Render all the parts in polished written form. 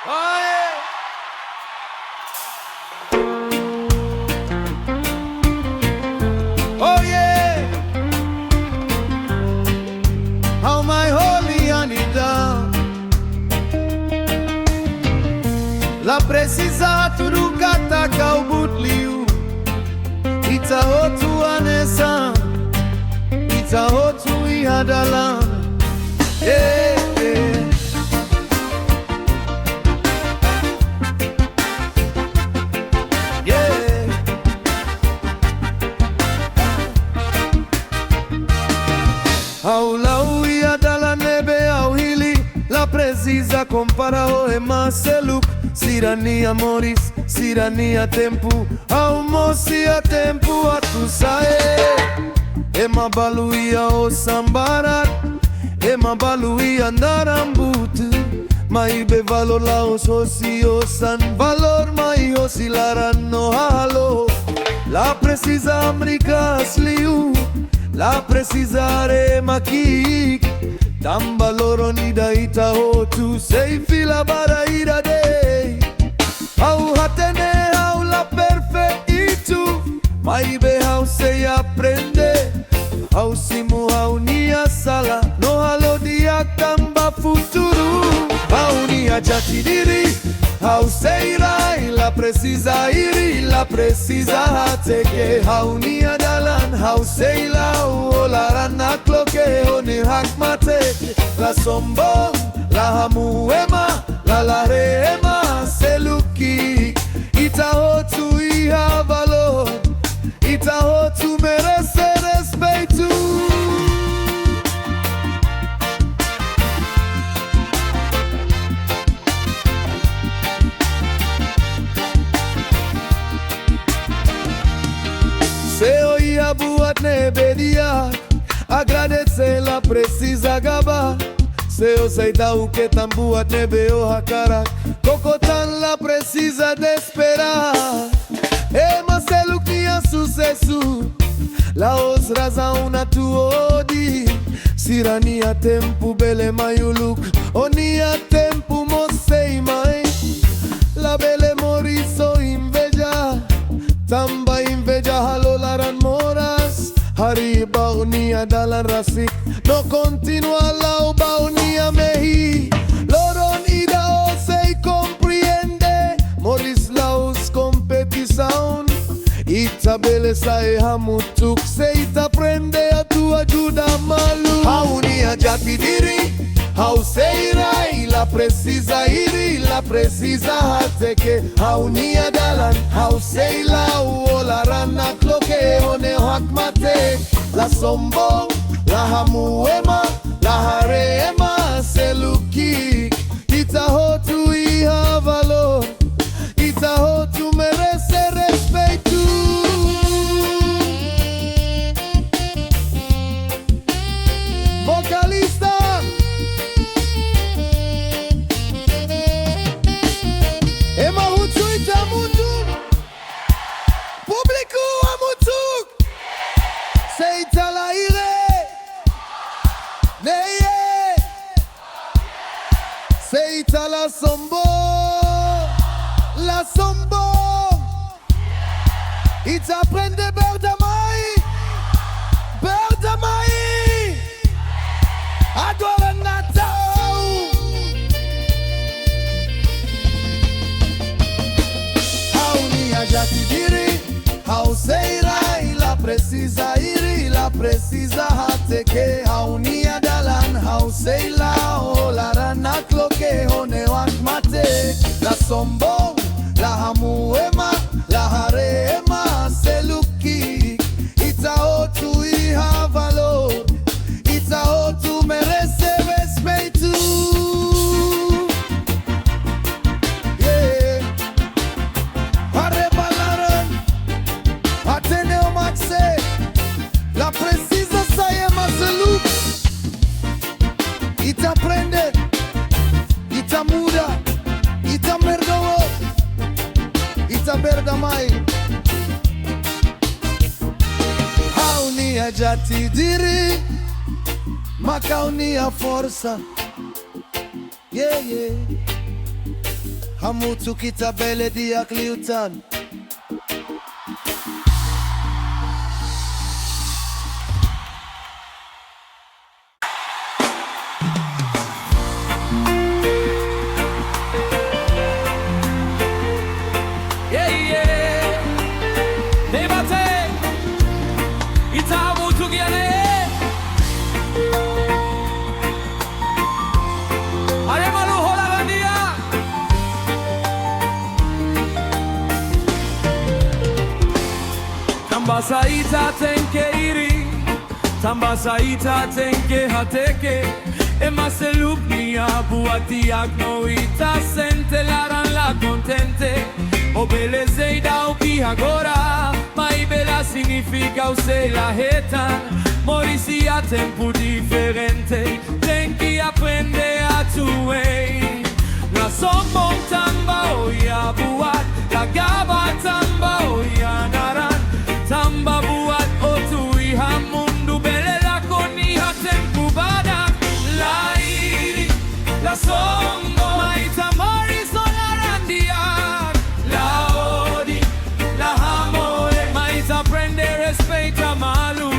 Oh yeah. Oh yeah. How my holy Anita la precisa turukata kaubutliu ita hotu anesa ita hotu ihadalan yeah, yeah. Yeah. Aulau ihadalan nebe au hili la precisa compara o emaseluk sirania moris sirania tempu au mosia tempu atusae ema baluia o sambarat ema baluia narambutu maibe valor la ososio san valor mai osilaran no halo la precisa amricas liu la precisa re makik tam valor nida ita hotu sei fila bara ira de au hatene au la perfeitu maibe au sei aprende au simu au nia sala no halo dia kamba futuru au nia jatidiri au sei rai la precisa iri la precisa hateke au nia dalan au sei la olarana kloke oni hakmate la sombo la hamuema la larema seluki itahotu iha valor itahotu merece respeito se oia buat nebedia agradecer la precisa gaba se eu sei dar o que tambua nebe o hakara cocotan la precisa de esperar e maselu que sucesso la os razão na tuodi sirania tempo bele mayuluk onia tempo mosei mai la bele moriso inveja tamba inveja halolaran moras hari baunia dalan rasik no continua la baunia mehi loron ida o sei compreende moris laus competição itabele sai hamutuk sei ta prende a tua ajuda malu haunia jatidiri hau sei rai la precisa iri la precisa hateke haunia dalan hau sei la olarana kloke one hakmate la sombo la hamuema la harema seluki itahotu iha valor itahotu merece respeito vocalista ema hutu itamutu publiku amutuk seita la ire neye seita la sombo ita prende berdamai adora natau haunia jatidiri hau sei rai la precisa iri la precisa hateke haunia dalan hau sei la olarana kloke hone wakmate la sombo la hamuema la harema seluki itahotu iha valor itahotu merece respeito yeah harebalaran ateneo maxe la precisa saema seluk itaprende itamuda itamerdowo itaberdamai haunia jatidiri makaunia força yeah yeah Hamutu kitabele diak liutan. Tambasaita tenke iri, tambasaita tenke hateke. Ema selupnia buati agnoita sente laran la contente. O belezeida o ki agora, mai bela significa use la hetan. Morisi a tempo diferente, tenki aprende a tuei. La somon tamba oya buat, la gaba tamba oya naran. Tamba buat otui hamundu bele la koni ha tempu badak. La iri, la songo, maita mori solarandiak. La odi, la hamore, maita prende respeita malu.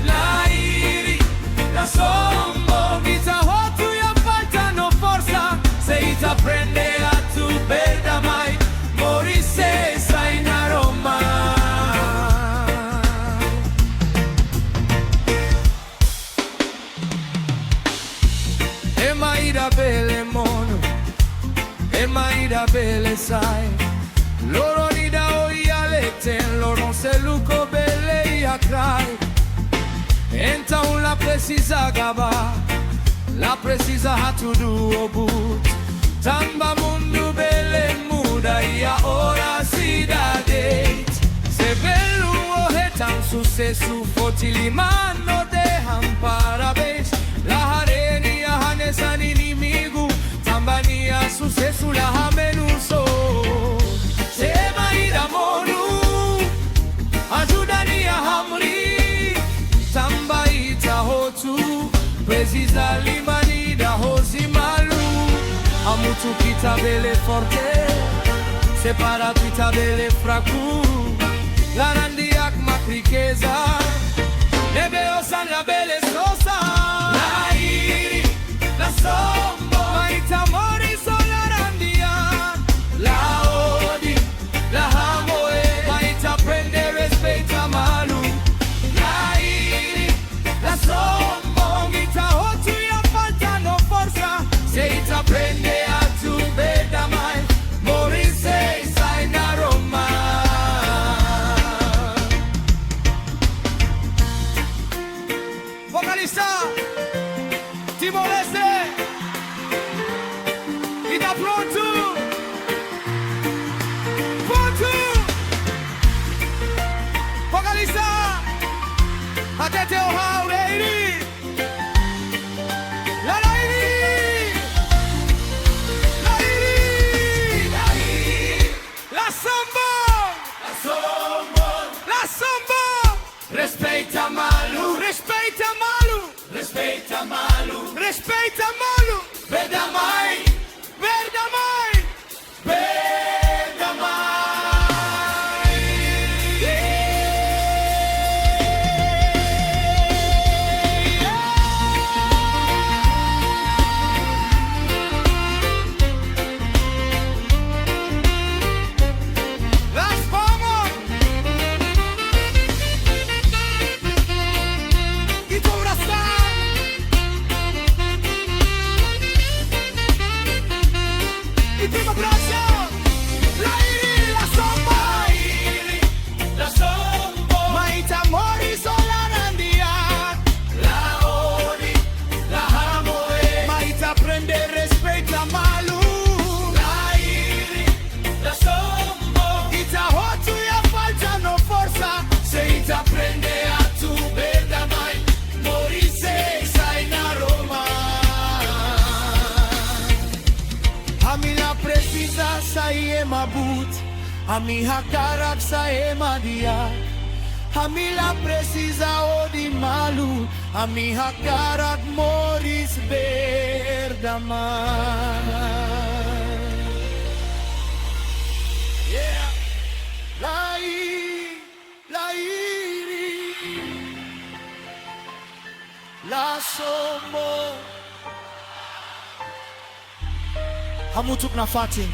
La iri, la songo, mita hotu ya falta no forza. Se ita prende a tu beda mai, mori se sai na Roma. Emaida bele mono, emaida bele sai. Loro nida oia leten, loro se luco bele ia crai. Enta un la precisa gaba, la precisa hatu duo but. Tamba mundu bele muda ia ora si da date. Se belu o hetan sucesu fotili mano dejan parabéns. La harenia hanesan inimigo, tambania sucesu la hamenuso. Se maida monu, ajudania hamri. Tambaita hotu, precisa limani da hosimalu. Amutu kitabele forte, separato itabele fracu. La randiak makrikeza, nebeo san la bele sosa. La iri, la sombo, maita mori solarandiak. La odi, la hamoe, maita prende respeita malu. La iri, la sombo, mita hotu ya falta no forza. Se ita prende a tu beda mai, mori se sai na Roma. Vocalista Timor-Leste, ita pronto? Pronto? Vocalista, até teu hau, lady. La lady, la lady, la samba, la samba, la samba. Respeita malu, respeita malu, respeita malu, respeita malu. Verda mai, verda mai, verda mai. Las vamos. Y tu brazo. Y tu brazo. La iri, la sombo. La iri, la sombo. Maita mori solarandiak. La odi, la hamoe. Maita prende respeita malu. La iri, la sombo. Ita hotu ya falta no forza. Se ita prende a tu verda mai, mori se sai na Roma. A mi la precisa sai e mabut, a mi hakarak sai e madia. A mi la precisa odi malu, a mi hakarak moris verda mai. hamutuk na fatin.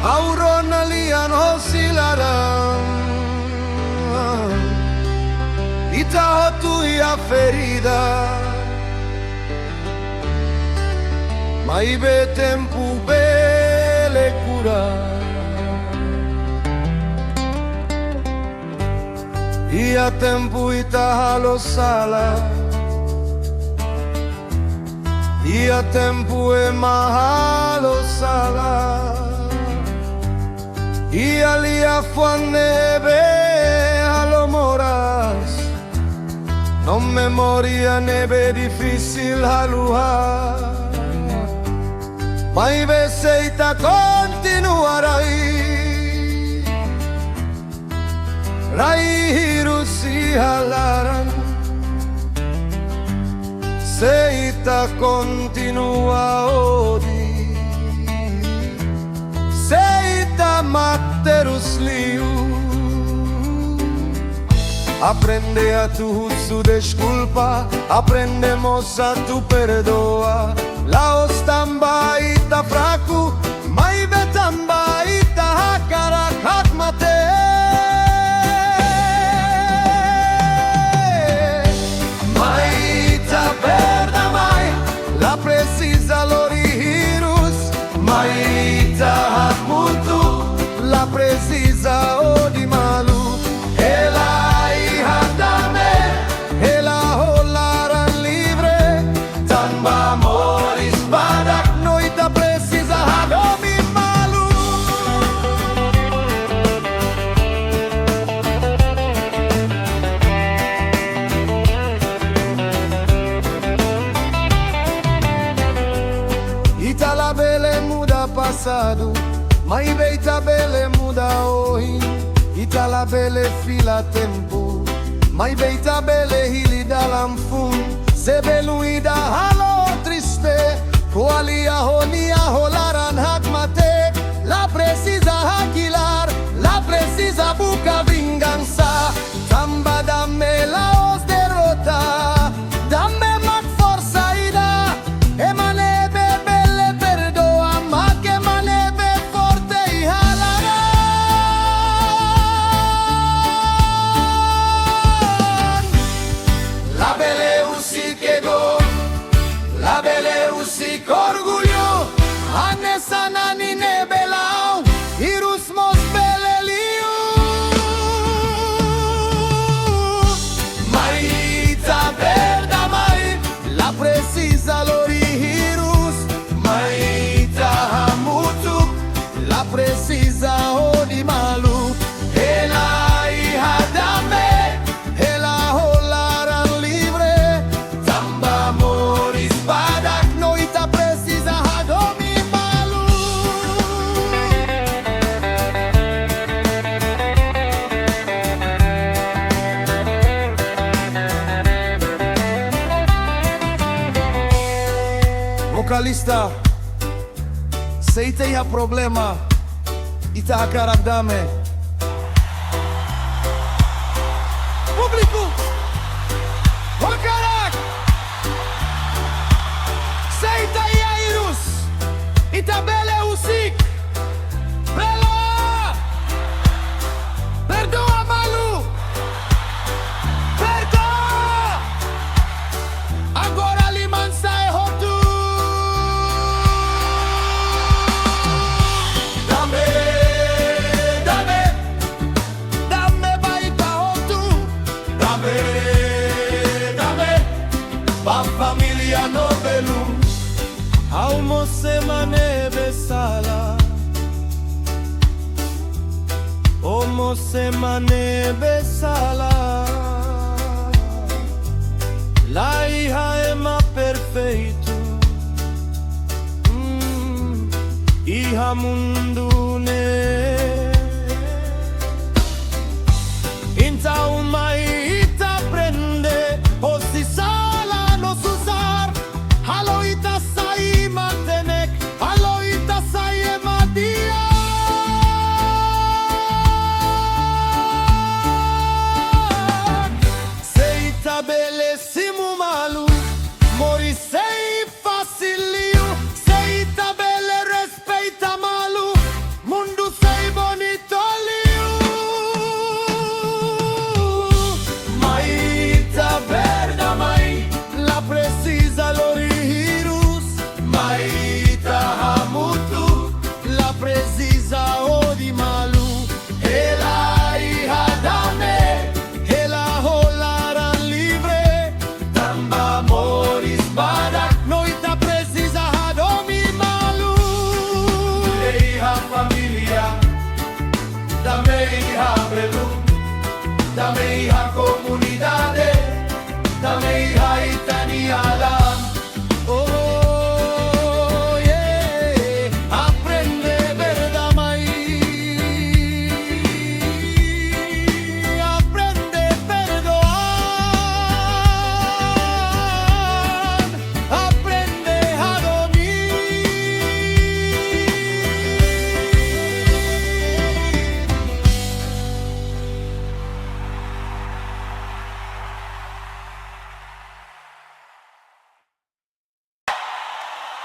Aurona lian hosilaram Itahotu ya ferida Maibe tempu bele cura Ia tempu itahalo sala Ia tempu e mahalo sala Y alia neve a lo moras No memoria neve difícil haluha Mai beseita continuarai Rai hirusi halaran Seita continua odi Seita materus liu Aprende a tu desculpa Aprendemos a tu perdoa Laos tamba ita fraco Mai betamba ita hakara kakmate Mai ita perda mai La precisa lorihirus Mai ita hakmutu La precisa odi malu Ela hija dame Ela holaran libre Tamba moris badak Noita precisa hadomi malu Ita la bele muda passado Mai beita bele muda hoje Ita la bele fila tempo Mai beita bele hili dalam fun Se beluida halo triste Koalia honia holaran hakmate La precisa hakilar La precisa buca vinganza Tamba dame laos derrota Dame mak forza ida Emanebe bele perdoa Mak emanebe forte y halaran La bele usik ego La bele usik orgullo Anesana ni nebelau Irus mos bele liu Mai ita verda mai La precisa lorihirus Mai ita hamutu La precisa odi malu Ela hija dame Ela holaran libre Tamba moris badak Noita precisa hadomi malu Vocalista Se ite ia problema Ita akaragdame Público Wakarak Se ita ia irus Ita bele usik Bela Perdoa malu Perdoa Agora limansa e hotu Dame Dame Dame baita hotu Dame Dame Pa familia novelu Almo semane besala Omo semane besala La hija ema perfeito Hija mundune Inta umai ita bele simu malu mori sei faciliu sei tabele respeita malu mundu sei bonitoliu mai taberna mai la precisa lorihirus mai tahamutu la precisa odi malu elai hadame ela holaran livre tamba moris badak noita precisa hadomi malu leiha familia dame iha brelu dame iha comunidade dame iha itaniala oh yeah aprende verdad mai aprende perdoar aprende a dormir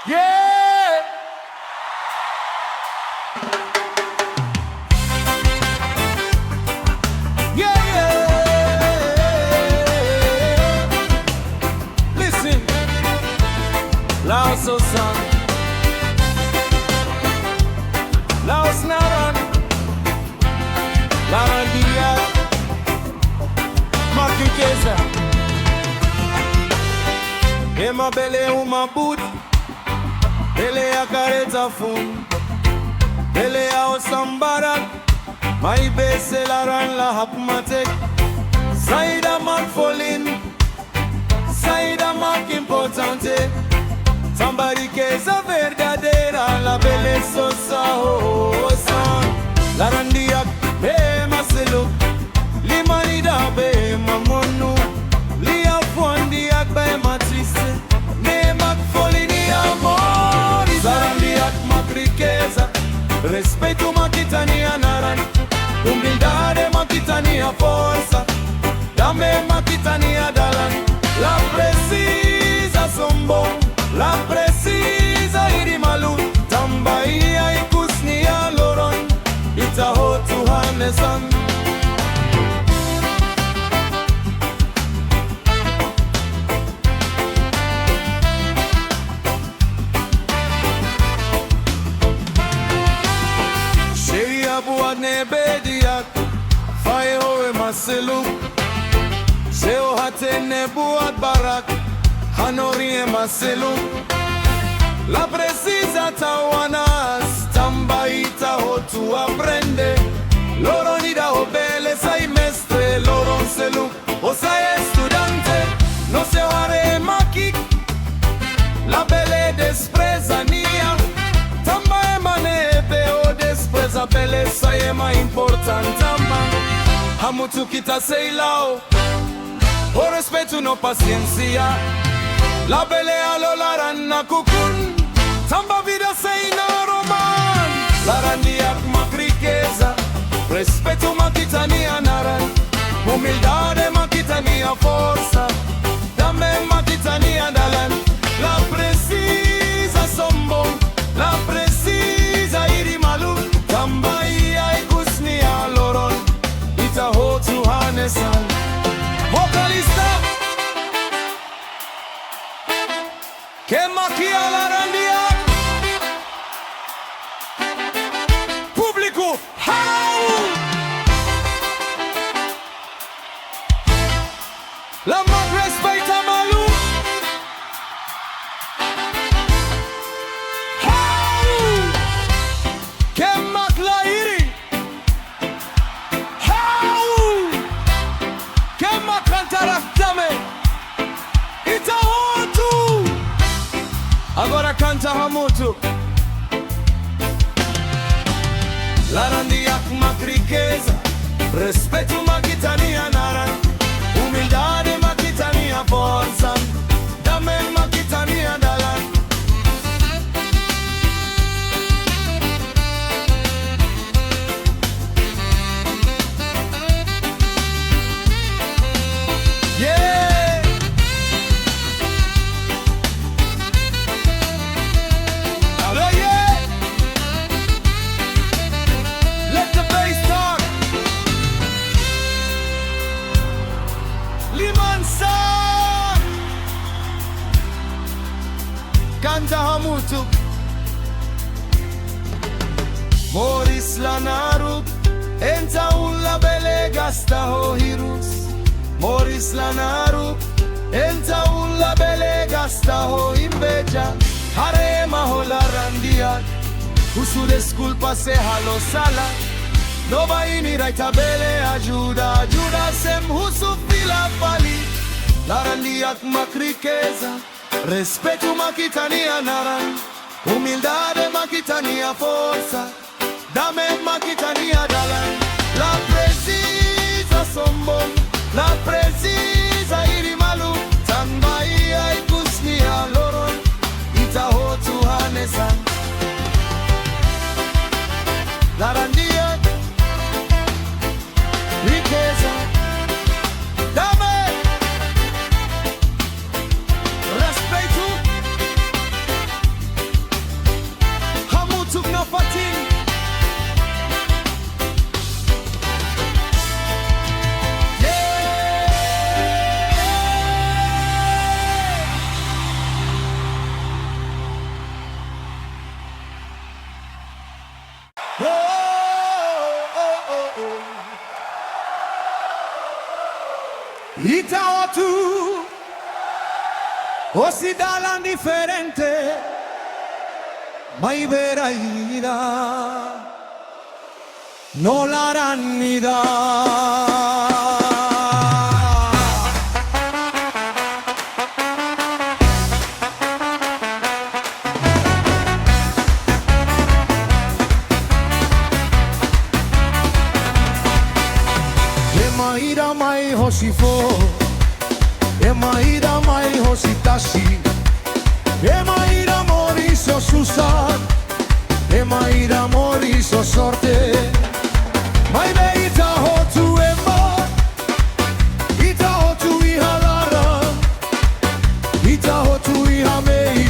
yeah listen Laos Osan Laos Naran Laran Dia Makikeza Ema bele uma boot Bele ya kareta fun Bele ya osambarak Mai bese laran la hapmatek Saida mak folin Saida mak importante Somebody que es verdadera La bele sosa osan Laran diak be maselu Limanida be mamonu Lia fuan diak be matriste Ne mak folini amor Laran diak mak riqueza Respeto makitania naran Humildade makitania forza Dame makitania dalan La precisa sombo La precisa irimalu Tambaia ikusnia loron Itahotu hanesan Sheria buat nebediak Fai hoe maselu Seo hatene buat barak Hanorie maselu La precisa tawanas Tambaita hotu aprende Loronida obele sai mestre Loron selu o sai estudante No se hare makik La bele despreza nia Tamba emanebe o despreza bele sai ema importante Hamutu kita sei lao O respeto no paciencia La pelea lo laran na kukun Tamba vida sei na roman Laran diak mak riqueza Respeto makitania naran Humildade makitania forza Dame makitania dalan La precisa sombo La precisa irimalu Tamba ia ikusnia loron Itahotu hanesan Vocalista Que maquia larandia Público how La más respeita malu how Que maclairi how Que macantaractame Itahotu Agora canta Hamutu Larandiak mak riqueza Respeto makitania naran Humildade makitania forza Dame makitania dalan Yeah anta hamutu Moris lanaru enta ulla bele gasta hohirus Moris lanaru enta ulla bele gasta ho imbeja harema hola randia Usude sculpa se halo sala Nova ini raita bele ajuda sem husu fila fali Larandiak makrikeza Respeto makitania naran Humildade makitania forza Dame makitania dalan La precisa sombong La precisa irimalu Tanbaia ikusnia loron Itahotu hanesan Larandiak riqueza Dame respeito Hamutuk na fatin Itaotu Osidalan diferente Mai veraida No la ranida Emaira mai hoshifo Emaira mai hoshitashi Emaira moriso susan Emaira moriso sorte Mai beita hotu ema Ita hotu ihalara Ita hotu ihamei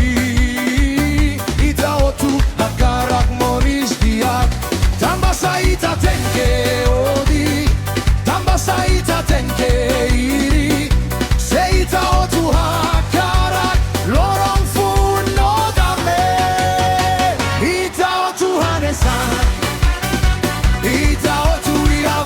Ita hotu hakarak moris diak Tambasa ita tenke odi Tambasa ita tenke iri Seita hotu hakarak Lorong funo dame Ita hotu hanesan Ita hotu ihalara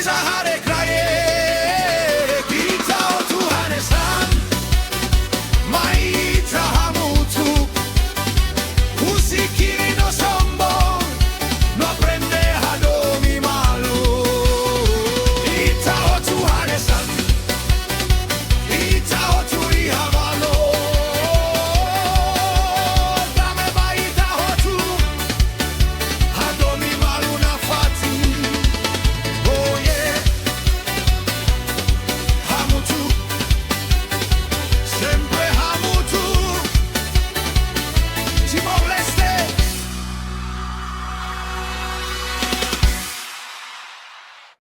Sikiliza Hare